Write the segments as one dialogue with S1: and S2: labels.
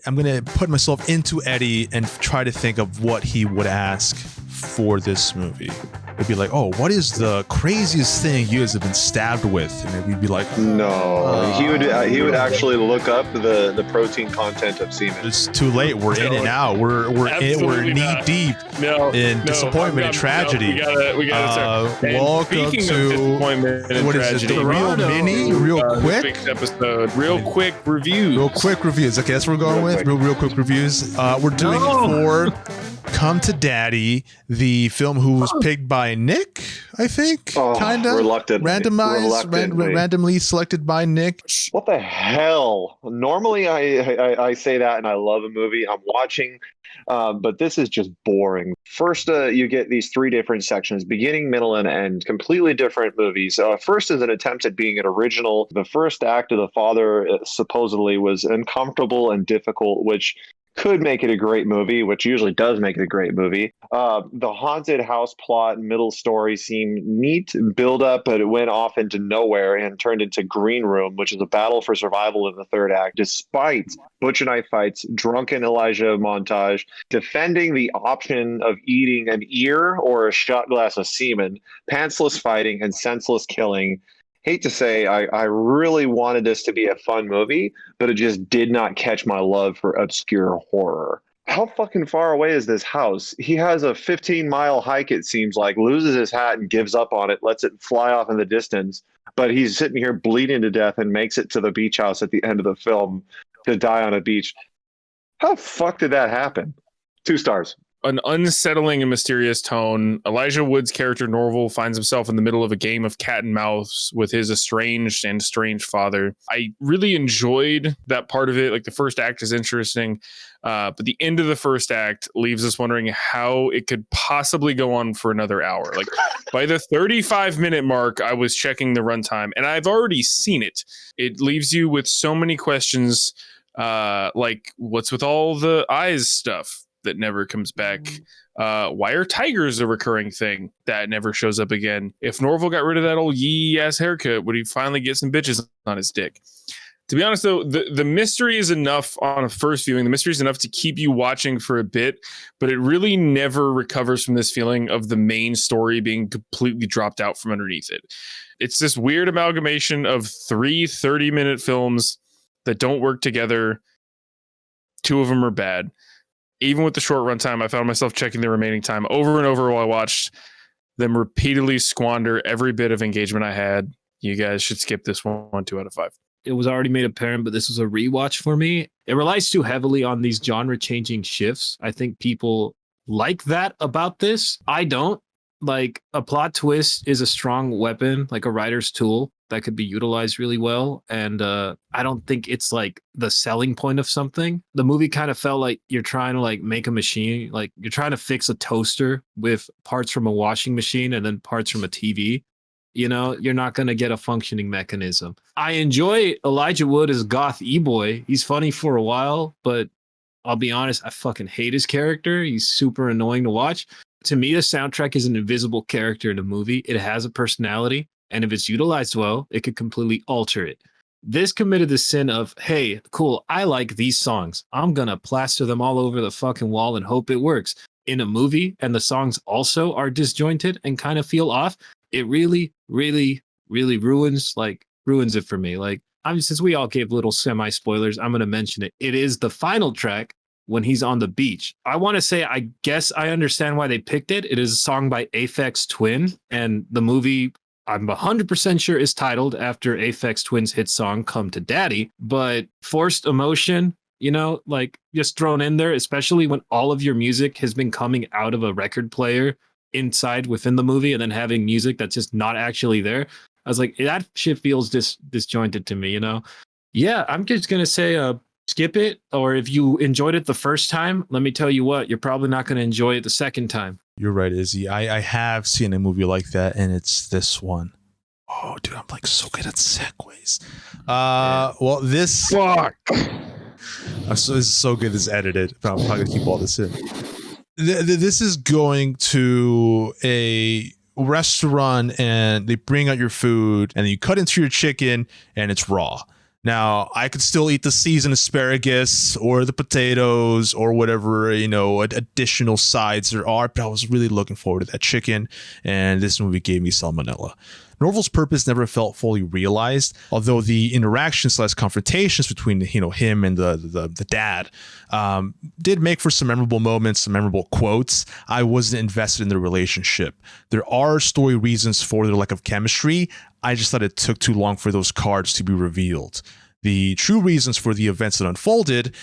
S1: I'm gonna put myself into Eddie and try to think of what he would ask for this movie. It'd be like, oh, what is the craziest thing you guys have been stabbed with? And then we'd be like,
S2: no, he would actually look up the protein content of semen.
S1: it's too late. We're in and out. We're knee deep in disappointment and tragedy.
S3: We gotta start.
S1: Welcome to
S3: disappointment and
S1: what
S3: tragedy.
S1: is it? The real mini, real quick
S3: This episode. Real quick reviews.
S1: Real quick reviews. Okay, that's what we're going with. Real quick reviews. We're doing it for Come to Daddy, the film who was picked by Nick, I think. Kind of. Randomly selected by Nick.
S2: What the hell? Normally I say that and I love a movie I'm watching, but this is just boring. First, you get these three different sections, beginning, middle, and end, completely different movies. First is an attempt at being an original. The first act of The Father supposedly was uncomfortable and difficult, which could make it a great movie, which usually does make it a great movie. The haunted house plot and middle story seemed neat build up, but it went off into nowhere and turned into Green Room, which is a battle for survival in the third act, despite butcher knife fights, drunken Elijah montage, defending the option of eating an ear or a shot glass of semen, pantsless fighting, and senseless killing. Hate to say, I really wanted this to be a fun movie, but it just did not catch my love for obscure horror. How fucking far away is this house? He has a 15-mile hike, it seems like, loses his hat and gives up on it, lets it fly off in the distance. But he's sitting here bleeding to death and makes it to the beach house at the end of the film to die on a beach. How the fuck did that happen? 2 stars.
S3: An unsettling and mysterious tone. Elijah Wood's character Norval finds himself in the middle of a game of cat and mouse with his estranged and strange father. I really enjoyed that part of it. Like, the first act is interesting, but the end of the first act leaves us wondering how it could possibly go on for another hour. Like, by the 35-minute mark, I was checking the runtime, and I've already seen it. It leaves you with so many questions, like, what's with all the eyes stuff that never comes back? Why are tigers a recurring thing that never shows up again? If Norval got rid of that old yee ass haircut, would he finally get some bitches on his dick? To be honest, though, the mystery is enough on a first viewing. The mystery is enough to keep you watching for a bit, but it really never recovers from this feeling of the main story being completely dropped out from underneath it. It's this weird amalgamation of 3 30-minute films that don't work together. 2 of them are bad. Even with the short runtime, I found myself checking the remaining time over and over while I watched them repeatedly squander every bit of engagement I had. You guys should skip this one 2 out of 5.
S4: It was already made apparent, but this was a rewatch for me. It relies too heavily on these genre-changing shifts. I think people like that about this. I don't. Like, a plot twist is a strong weapon, like a writer's tool that could be utilized really well. And I don't think it's like the selling point of something. The movie kind of felt like you're trying to like make a machine, like you're trying to fix a toaster with parts from a washing machine and then parts from a TV. You know, you're not going to get a functioning mechanism. I enjoy Elijah Wood as goth e-boy. He's funny for a while, but I'll be honest, I fucking hate his character. He's super annoying to watch. To me, the soundtrack is an invisible character in a movie. It has a personality, and if it's utilized well, it could completely alter it. This committed the sin of, hey, cool, I like these songs. I'm going to plaster them all over the fucking wall and hope it works. In a movie, and the songs also are disjointed and kind of feel off, it really, really, really ruins it for me. Like, since we all gave little semi-spoilers, I'm going to mention it. It is the final track when he's on the beach. I want to say, I guess I understand why they picked it. It is a song by Aphex Twin, and the movie, I'm 100% sure, is titled after Aphex Twin's hit song, Come to Daddy. But forced emotion, you know, like, just thrown in there, especially when all of your music has been coming out of a record player inside within the movie and then having music that's just not actually there. I was like, that shit feels disjointed to me, you know? Yeah, I'm just going to say, skip it, or if you enjoyed it the first time, let me tell you what, you're probably not going to enjoy it the second time.
S1: You're right, Izzy. I have seen a movie like that, and it's this one. Oh, dude, I'm like so good at segues. Well, this...
S3: Fuck!
S1: This is so good, this edited. But I'm probably going to keep all this in. This is going to a restaurant, and they bring out your food, and you cut into your chicken, and it's raw. Now, I could still eat the seasoned asparagus or the potatoes or whatever, additional sides there are, but I was really looking forward to that chicken, and this movie gave me salmonella. Norval's purpose never felt fully realized, although the interactions/confrontations between him and the dad did make for some memorable moments, some memorable quotes. I wasn't invested in the relationship. There are story reasons for their lack of chemistry. I just thought it took too long for those cards to be revealed. The true reasons for the events that unfolded,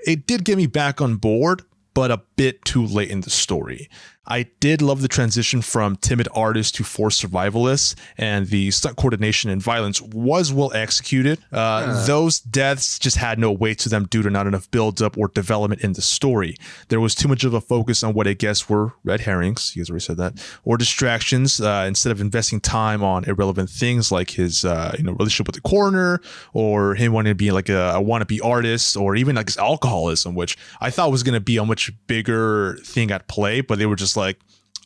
S1: it did get me back on board, but a bit too late in the story. I did love the transition from timid artist to forced survivalist, and the stunt coordination and violence was well executed. Those deaths just had no weight to them due to not enough build-up or development in the story. There was too much of a focus on what I guess were red herrings, you guys already said that, or distractions, instead of investing time on irrelevant things like his relationship with the coroner, or him wanting to be like a wannabe artist, or even like his alcoholism, which I thought was going to be a much bigger thing at play, but they were just like,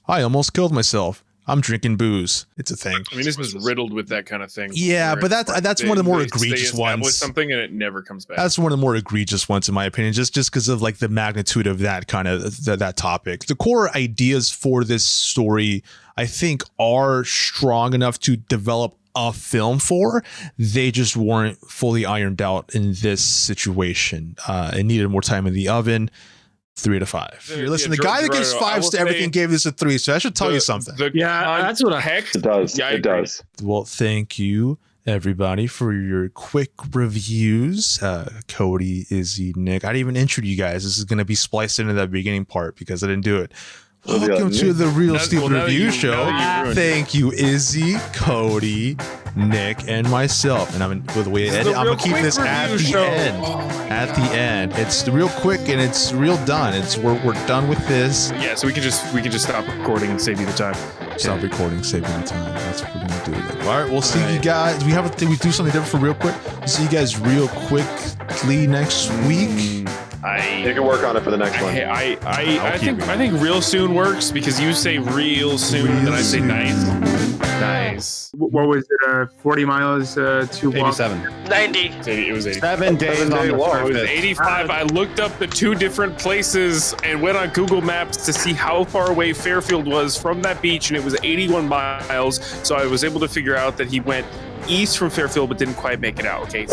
S1: I almost killed myself. I'm drinking booze. It's a thing.
S3: I mean, this was riddled with that kind of thing.
S1: Yeah, but that's one of the more egregious ones.
S3: With something and it never comes back.
S1: That's one of the more egregious ones, in my opinion, just because of like the magnitude of that kind of that topic. The core ideas for this story, I think, are strong enough to develop a film for. They just weren't fully ironed out in this situation. It needed more time in the oven. 3 out of 5. You're listening. The guy that gives 5s to everything gave this a 3, so I should tell you something.
S4: That's what
S2: it does.
S3: Yeah,
S2: it does.
S1: Well, thank you, everybody, for your quick reviews. Cody, Izzy, Nick. I didn't even intro you guys. This is going to be spliced into that beginning part because I didn't do it. Welcome to the Real Steve Review Show. Thank you, Izzy, Cody, Nick, and myself. And I'm gonna keep this at the end. At the end, it's real quick and it's real done. We're done with this.
S3: Yeah, so we can just stop recording and save you the time.
S1: Stop recording, save you the time. That's what we're gonna do. Then. All right, we'll see you guys. We do something different for real quick. We'll see you guys real quickly next week.
S2: You can work on it for the next one.
S3: I think real soon works because you say real soon, and I say nice.
S5: What was it? 40 miles to walk?
S6: 87.
S7: 90.
S3: It was 80.
S6: 7 days on the
S2: walk.
S3: It was
S6: surface.
S3: 85. I looked up the 2 different places and went on Google Maps to see how far away Fairfield was from that beach, and it was 81 miles. So I was able to figure out that he went east from Fairfield but didn't quite make it out. Okay.